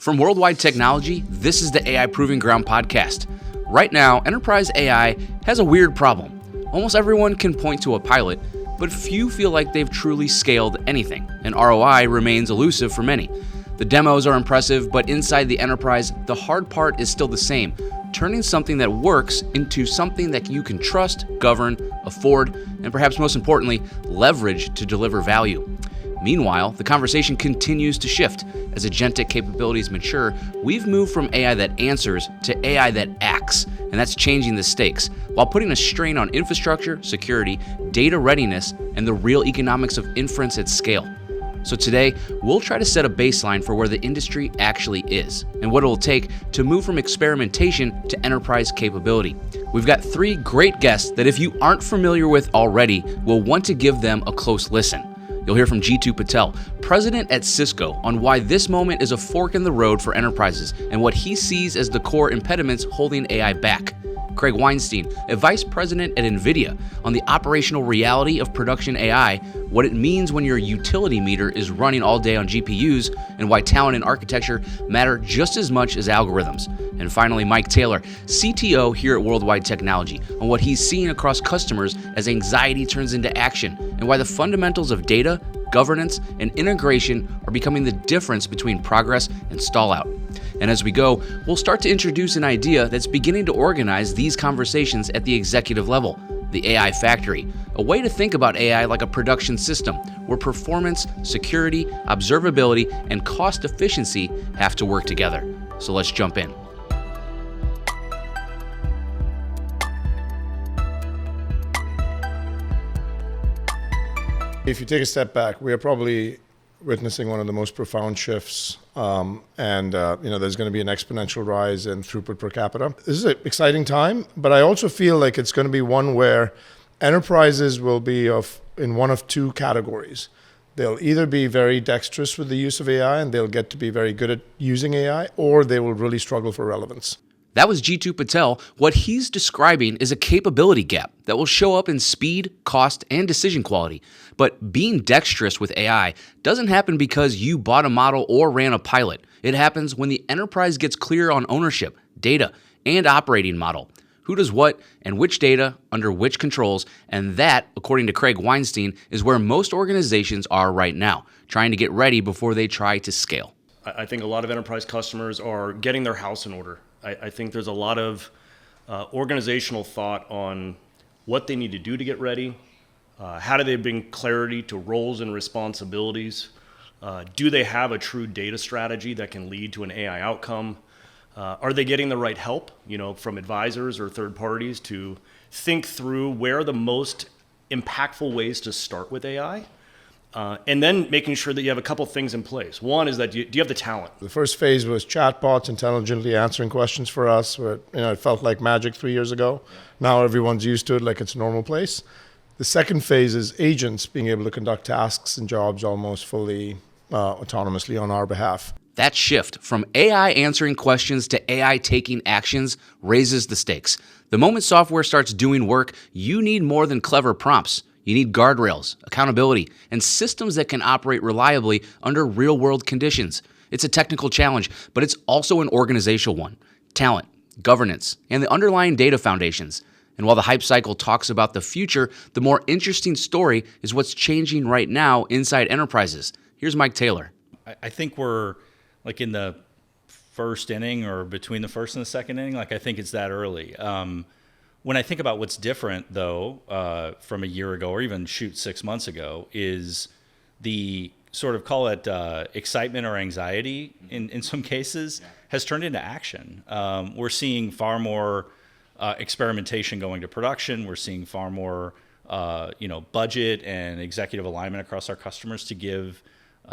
From Worldwide Technology, this is the AI Proving Ground podcast. Right now, enterprise AI has a weird problem. Almost everyone can point to a pilot, but few feel like they've truly scaled anything, and ROI remains elusive for many. The demos are impressive, but inside the enterprise, the hard part is still the same, turning something that works into something that you can trust, govern, afford, and perhaps most importantly, leverage to deliver value. Meanwhile, the conversation continues to shift. As agentic capabilities mature, we've moved from AI that answers to AI that acts, and that's changing the stakes, while putting a strain on infrastructure, security, data readiness, and the real economics of inference at scale. So today, we'll try to set a baseline for where the industry actually is, and what it will take to move from experimentation to enterprise capability. We've got three great guests that if you aren't familiar with already, will want to give them a close listen. You'll hear from Jeetu Patel, president at Cisco, on why this moment is a fork in the road for enterprises and what he sees as the core impediments holding AI back. Craig Weinstein, a vice president at NVIDIA, on the operational reality of production AI, what it means when your utility meter is running all day on GPUs, and why talent and architecture matter just as much as algorithms. And finally, Mike Taylor, CTO here at Worldwide Technology, on what he's seeing across customers as anxiety turns into action, and why the fundamentals of data, governance, and integration are becoming the difference between progress and stall-out. And as we go, we'll start to introduce an idea that's beginning to organize these conversations at the executive level, the AI factory, a way to think about AI like a production system where performance, security, observability, and cost efficiency have to work together. So let's jump in. If you take a step back, we are probably witnessing one of the most profound shifts, and there's going to be an exponential rise in throughput per capita. This is an exciting time, but I also feel like it's going to be one where enterprises will be in one of two categories. They'll either be very dexterous with the use of AI and they'll get to be very good at using AI, or they will really struggle for relevance. That was Jeetu Patel. What he's describing is a capability gap that will show up in speed, cost, and decision quality. But being dexterous with AI doesn't happen because you bought a model or ran a pilot. It happens when the enterprise gets clear on ownership, data, and operating model. Who does what and which data under which controls, and that, according to Craig Weinstein, is where most organizations are right now, trying to get ready before they try to scale. I think a lot of enterprise customers are getting their house in order. I think there's a lot of organizational thought on what they need to do to get ready. How do they bring clarity to roles and responsibilities? Do they have a true data strategy that can lead to an AI outcome? Are they getting the right help, from advisors or third parties to think through where are the most impactful ways to start with AI? And then making sure that you have a couple things in place. One is that do you have the talent? The first phase was chatbots intelligently answering questions for us, where it felt like magic 3 years ago. Now everyone's used to it like it's a normal place. The second phase is agents being able to conduct tasks and jobs almost fully autonomously on our behalf. That shift from AI answering questions to AI taking actions raises the stakes. The moment software starts doing work, you need more than clever prompts. You need guardrails, accountability, and systems that can operate reliably under real-world conditions. It's a technical challenge, but it's also an organizational one. Talent, governance, and the underlying data foundations. And while the hype cycle talks about the future, the more interesting story is what's changing right now inside enterprises. Here's Mike Taylor. I think we're like in the first inning or between the first and the second inning. I think it's that early. When I think about what's different, though, from a year ago or even 6 months ago, is the sort of call it excitement or anxiety in some cases has turned into action. We're seeing far more experimentation going to production. We're seeing far more budget and executive alignment across our customers to give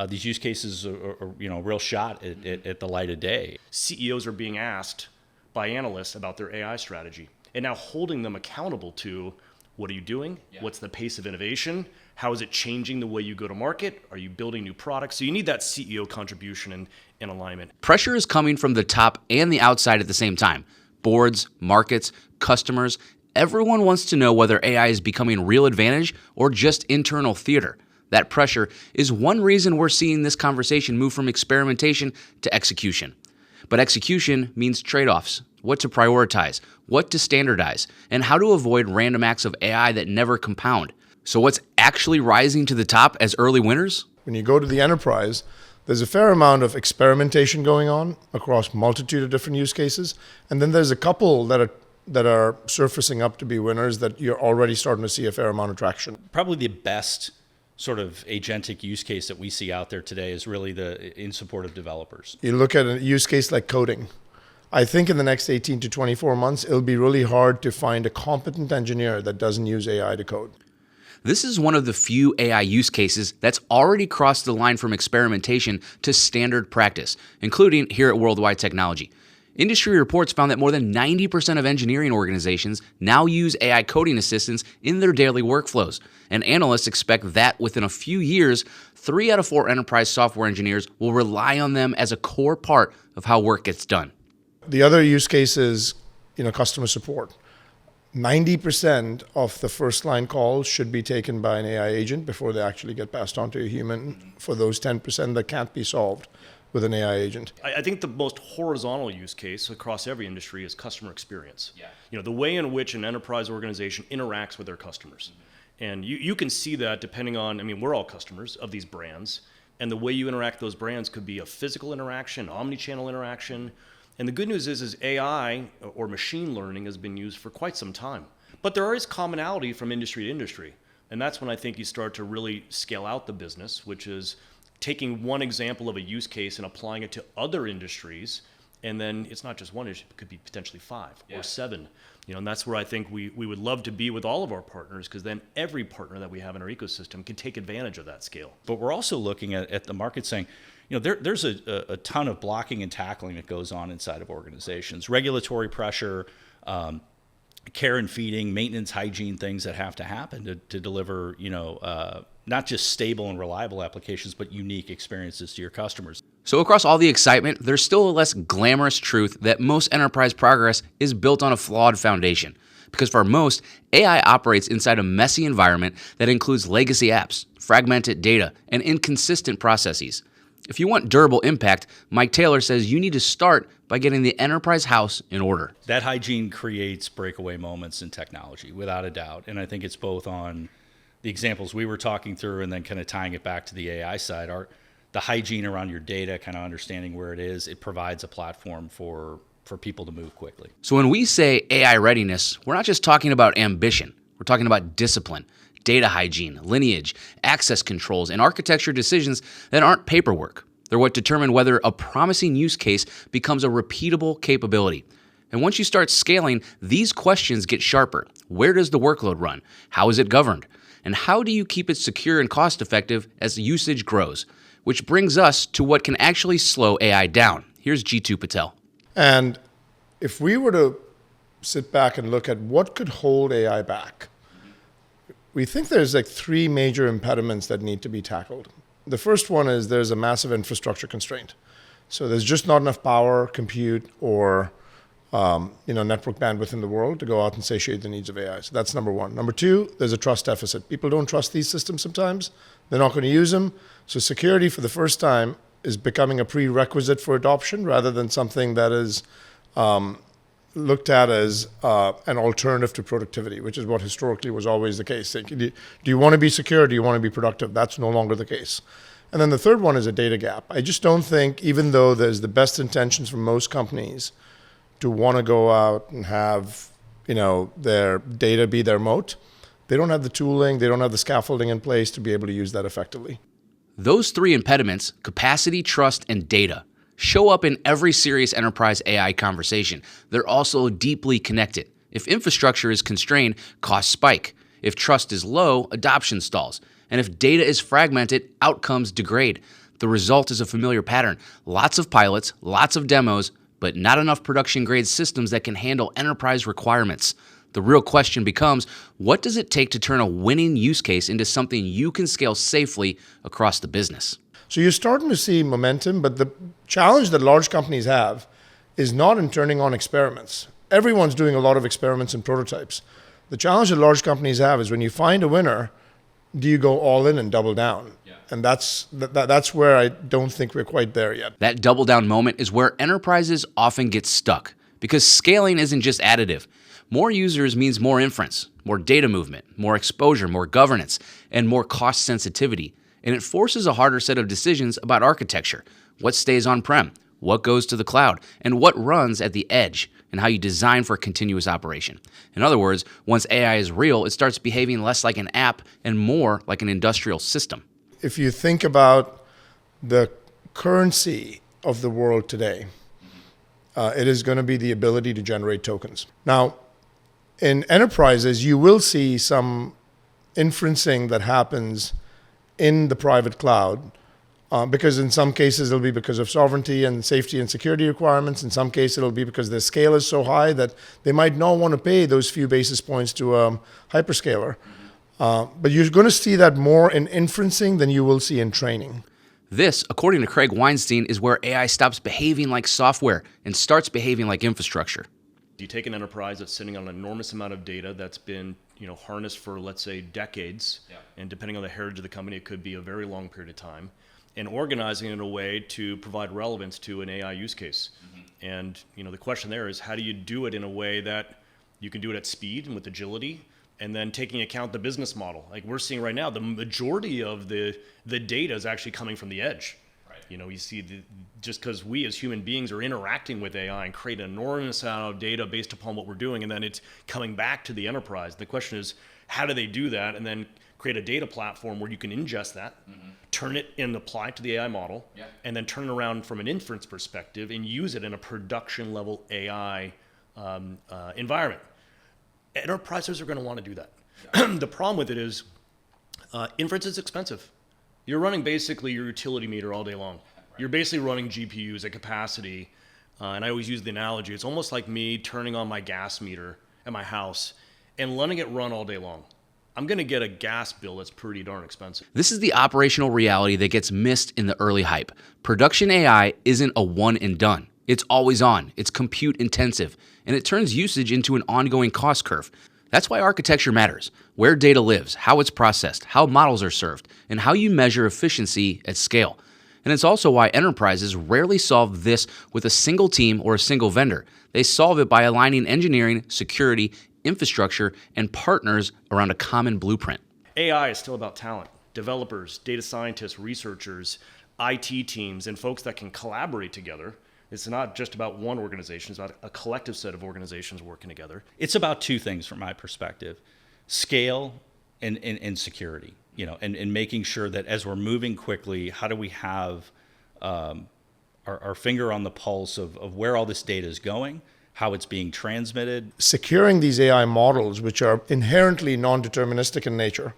these use cases a real shot at the light of day. CEOs are being asked by analysts about their AI strategy. And now holding them accountable to what are you doing? Yeah. What's the pace of innovation? How is it changing the way you go to market? Are you building new products? So you need that CEO contribution and alignment. Pressure is coming from the top and the outside at the same time. Boards, markets, customers, everyone wants to know whether AI is becoming real advantage or just internal theater. That pressure is one reason we're seeing this conversation move from experimentation to execution. But execution means trade-offs, what to prioritize, what to standardize, and how to avoid random acts of AI that never compound. So what's actually rising to the top as early winners? When you go to the enterprise, there's a fair amount of experimentation going on across multitude of different use cases. And then there's a couple that are surfacing up to be winners that you're already starting to see a fair amount of traction. Probably the best sort of agentic use case that we see out there today is really in support of developers. You look at a use case like coding. I think in the next 18 to 24 months, it'll be really hard to find a competent engineer that doesn't use AI to code. This is one of the few AI use cases that's already crossed the line from experimentation to standard practice, including here at Worldwide Technology. Industry reports found that more than 90% of engineering organizations now use AI coding assistants in their daily workflows, and analysts expect that within a few years, 3 out of 4 enterprise software engineers will rely on them as a core part of how work gets done. The other use case is, customer support. 90% of the first line calls should be taken by an AI agent before they actually get passed on to a human for those 10% that can't be solved with an AI agent. I think the most horizontal use case across every industry is customer experience. The way in which an enterprise organization interacts with their customers. And you can see that depending on, we're all customers of these brands, and the way you interact with those brands could be a physical interaction, omni-channel interaction. And the good news is AI or machine learning has been used for quite some time. But there is commonality from industry to industry. And that's when I think you start to really scale out the business, which is taking one example of a use case and applying it to other industries. And then it's not just one issue, it could be potentially 5 or 7. And that's where I think we would love to be with all of our partners, because then every partner that we have in our ecosystem can take advantage of that scale. But we're also looking at the market saying, there's a ton of blocking and tackling that goes on inside of organizations. Regulatory pressure, care and feeding, maintenance, hygiene, things that have to happen to deliver, not just stable and reliable applications, but unique experiences to your customers. So across all the excitement, there's still a less glamorous truth that most enterprise progress is built on a flawed foundation. Because for most, AI operates inside a messy environment that includes legacy apps, fragmented data, and inconsistent processes. If you want durable impact, Mike Taylor says you need to start by getting the enterprise house in order. That hygiene creates breakaway moments in technology, without a doubt. And I think it's both on the examples we were talking through and then kind of tying it back to the AI side. The hygiene around your data, kind of understanding where it is, it provides a platform for people to move quickly. So when we say AI readiness, we're not just talking about ambition. We're talking about discipline, data hygiene, lineage, access controls, and architecture decisions that aren't paperwork. They're what determine whether a promising use case becomes a repeatable capability. And once you start scaling, these questions get sharper. Where does the workload run? How is it governed? And how do you keep it secure and cost-effective as the usage grows? Which brings us to what can actually slow AI down. Here's Jeetu Patel. And if we were to sit back and look at what could hold AI back, we think there's 3 major impediments that need to be tackled. The first one is there's a massive infrastructure constraint. So there's just not enough power, compute, or network bandwidth in the world to go out and satiate the needs of AI. So that's number one. Number 2, there's a trust deficit. People don't trust these systems sometimes. They're not going to use them. So security for the first time is becoming a prerequisite for adoption rather than something that is looked at as an alternative to productivity, which is what historically was always the case. Do you want to be secure? Do you want to be productive? That's no longer the case. And then the third one is a data gap. I just don't think, even though there's the best intentions from most companies to want to go out and have their data be their moat, they don't have the tooling, they don't have the scaffolding in place to be able to use that effectively. Those 3 impediments, capacity, trust, and data, show up in every serious enterprise AI conversation. They're also deeply connected. If infrastructure is constrained, costs spike. If trust is low, adoption stalls. And if data is fragmented, outcomes degrade. The result is a familiar pattern. Lots of pilots, lots of demos, but not enough production-grade systems that can handle enterprise requirements. The real question becomes, what does it take to turn a winning use case into something you can scale safely across the business? So you're starting to see momentum, but the challenge that large companies have is not in turning on experiments. Everyone's doing a lot of experiments and prototypes. The challenge that large companies have is when you find a winner, do you go all in and double down? And that's where I don't think we're quite there yet. That double down moment is where enterprises often get stuck because scaling isn't just additive. More users means more inference, more data movement, more exposure, more governance, and more cost sensitivity. And it forces a harder set of decisions about architecture, what stays on-prem, what goes to the cloud, and what runs at the edge, and how you design for continuous operation. In other words, once AI is real, it starts behaving less like an app and more like an industrial system. If you think about the currency of the world today, it is going to be the ability to generate tokens. Now, in enterprises, you will see some inferencing that happens in the private cloud, because in some cases it'll be because of sovereignty and safety and security requirements. In some cases it'll be because their scale is so high that they might not want to pay those few basis points to a hyperscaler. But you're going to see that more in inferencing than you will see in training. This, according to Craig Weinstein, is where AI stops behaving like software and starts behaving like infrastructure. You take an enterprise that's sitting on an enormous amount of data that's been harnessed for, let's say, decades, and depending on the heritage of the company, it could be a very long period of time, and organizing it in a way to provide relevance to an AI use case. And the question there is, how do you do it in a way that you can do it at speed and with agility, and then taking account the business model? Like we're seeing right now, the majority of the data is actually coming from the edge. You see, just because we as human beings are interacting with AI and create an enormous amount of data based upon what we're doing, and then it's coming back to the enterprise. The question is, how do they do that and then create a data platform where you can ingest that, turn it and apply it to the AI model, and then turn it around from an inference perspective and use it in a production level AI environment? Enterprises are going to want to do that. The problem with it is inference is expensive. You're running basically your utility meter all day long. You're basically running GPUs at capacity. And I always use the analogy, it's almost like me turning on my gas meter at my house and letting it run all day long. I'm going to get a gas bill that's pretty darn expensive. This is the operational reality that gets missed in the early hype. Production AI isn't a one and done. It's always on, it's compute intensive, and it turns usage into an ongoing cost curve. That's why architecture matters, where data lives, how it's processed, how models are served, and how you measure efficiency at scale. And it's also why enterprises rarely solve this with a single team or a single vendor. They solve it by aligning engineering, security, infrastructure, and partners around a common blueprint. AI is still about talent. Developers, data scientists, researchers, IT teams, and folks that can collaborate together. It's not just about one organization, it's about a collective set of organizations working together. It's about two things from my perspective: scale and security, and making sure that as we're moving quickly, how do we have our finger on the pulse of where all this data is going, how it's being transmitted. Securing these AI models, which are inherently non-deterministic in nature,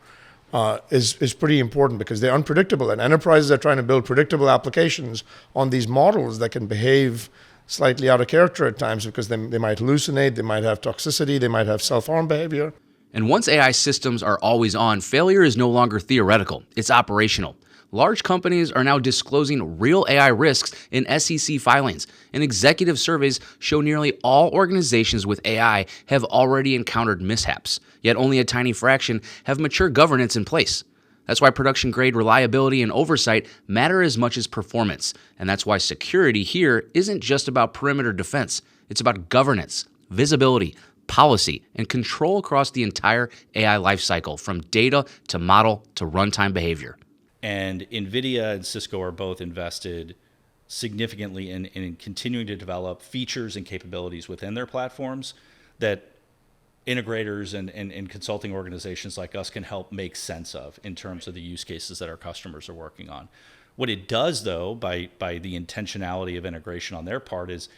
is pretty important because they're unpredictable, and enterprises are trying to build predictable applications on these models that can behave slightly out of character at times because they might hallucinate, they might have toxicity, they might have self-harm behavior. And once AI systems are always on, failure is no longer theoretical, it's operational. Large companies are now disclosing real AI risks in SEC filings, and executive surveys show nearly all organizations with AI have already encountered mishaps, yet only a tiny fraction have mature governance in place. That's why production-grade reliability and oversight matter as much as performance, and that's why security here isn't just about perimeter defense. It's about governance, visibility, policy, and control across the entire AI lifecycle, from data to model to runtime behavior. And NVIDIA and Cisco are both invested significantly in continuing to develop features and capabilities within their platforms that integrators and consulting organizations like us can help make sense of in terms of the use cases that our customers are working on. What it does, though, by the intentionality of integration on their part, is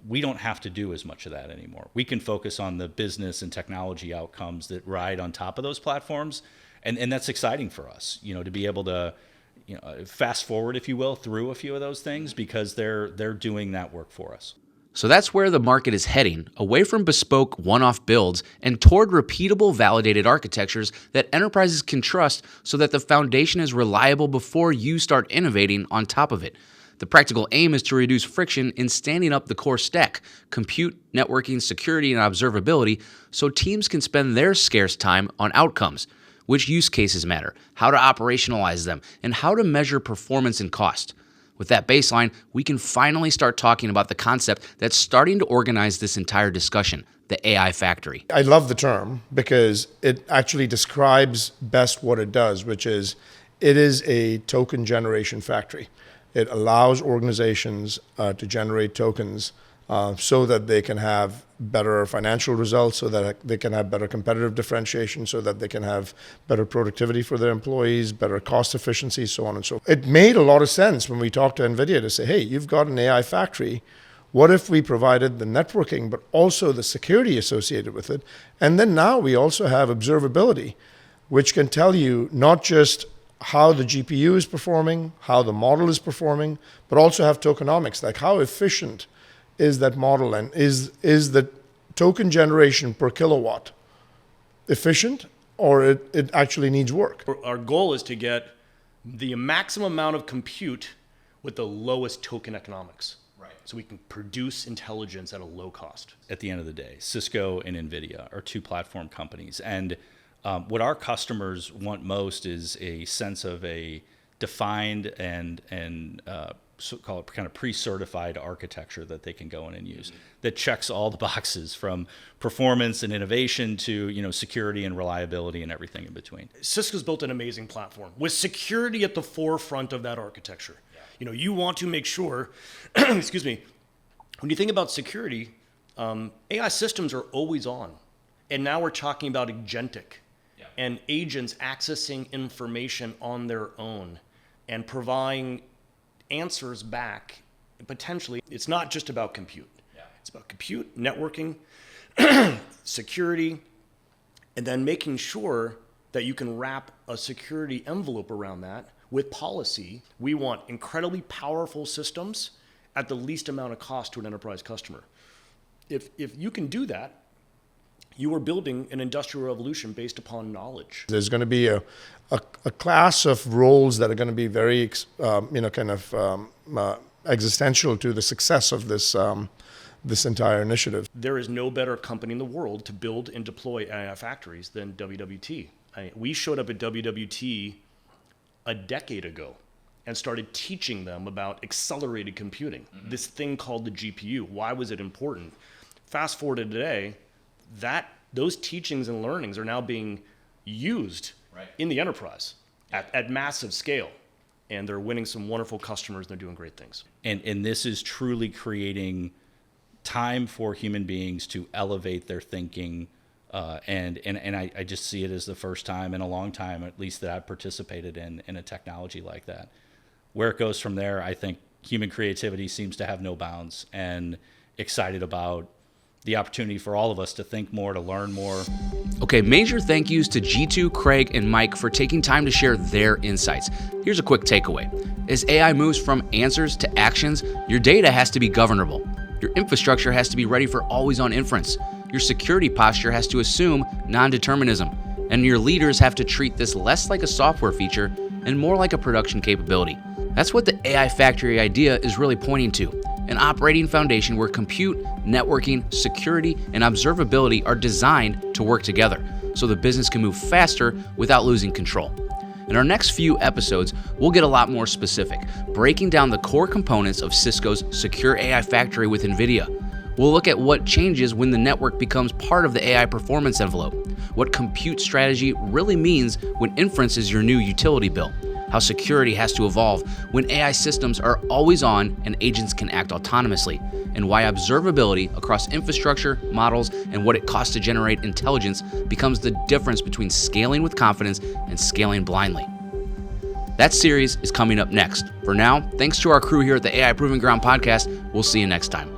we don't have to do as much of that anymore. We can focus on the business and technology outcomes that ride on top of those platforms. And that's exciting for us, to be able to, fast forward, if you will, through a few of those things because they're doing that work for us. So that's where the market is heading, away from bespoke one-off builds and toward repeatable, validated architectures that enterprises can trust so that the foundation is reliable before you start innovating on top of it. The practical aim is to reduce friction in standing up the core stack, compute, networking, security, and observability, so teams can spend their scarce time on outcomes. which use cases matter, how to operationalize them, and how to measure performance and cost. With that baseline, we can finally start talking about the concept that's starting to organize this entire discussion, the AI factory. I love the term because it actually describes best what it does, which is it is a token generation factory. It allows organizations to generate tokens so that they can have better financial results, so that they can have better competitive differentiation, so that they can have better productivity for their employees, better cost efficiency, so on and so forth. It made a lot of sense when we talked to NVIDIA to say, hey, you've got an AI factory. What if we provided the networking, but also the security associated with it? And then now we also have observability, which can tell you not just how the GPU is performing, how the model is performing, but also have tokenomics, like how efficient is that model, and is the token generation per kilowatt efficient, or it actually needs work? Our goal is to get the maximum amount of compute with the lowest token economics. Right. So we can produce intelligence at a low cost. At the end of the day, Cisco and NVIDIA are two platform companies. And what our customers want most is a sense of a defined and so call it kind of pre-certified architecture that they can go in and use, that checks all the boxes from performance and innovation to security and reliability and everything in between. Cisco's built an amazing platform with security at the forefront of that architecture. Yeah. You want to make sure, excuse me, when you think about security, AI systems are always on, and now we're talking about agentic and agents accessing information on their own and providing answers back. Potentially, it's not just about compute. Yeah. It's about compute, networking, security, and then making sure that you can wrap a security envelope around that with policy. We want incredibly powerful systems at the least amount of cost to an enterprise customer. If you can do that, you are building an industrial revolution based upon knowledge. There's going to be a class of roles that are going to be very, existential to the success of this entire initiative. There is no better company in the world to build and deploy AI factories than WWT. We showed up at WWT a decade ago and started teaching them about accelerated computing, this thing called the GPU. Why was it important? Fast forward to today, those teachings and learnings are now being used in the enterprise at massive scale. And they're winning some wonderful customers. They're doing great things. And this is truly creating time for human beings to elevate their thinking. And I just see it as the first time in a long time, at least, that I've participated in a technology like that. Where it goes from there, I think human creativity seems to have no bounds, and excited about the opportunity for all of us to think more, to learn more. Okay, major thank yous to Jeetu, Craig, and Mike for taking time to share their insights. Here's a quick takeaway. As AI moves from answers to actions, your data has to be governable. Your infrastructure has to be ready for always-on inference. Your security posture has to assume non-determinism. And your leaders have to treat this less like a software feature and more like a production capability. That's what the AI factory idea is really pointing to. An operating foundation where compute, networking, security, and observability are designed to work together so the business can move faster without losing control. In our next few episodes, we'll get a lot more specific, breaking down the core components of Cisco's secure AI factory with NVIDIA. We'll look at what changes when the network becomes part of the AI performance envelope, what compute strategy really means when inference is your new utility bill, how security has to evolve when AI systems are always on and agents can act autonomously, and why observability across infrastructure, models, and what it costs to generate intelligence becomes the difference between scaling with confidence and scaling blindly. That series is coming up next. For now, thanks to our crew here at the AI Proving Ground podcast. We'll see you next time.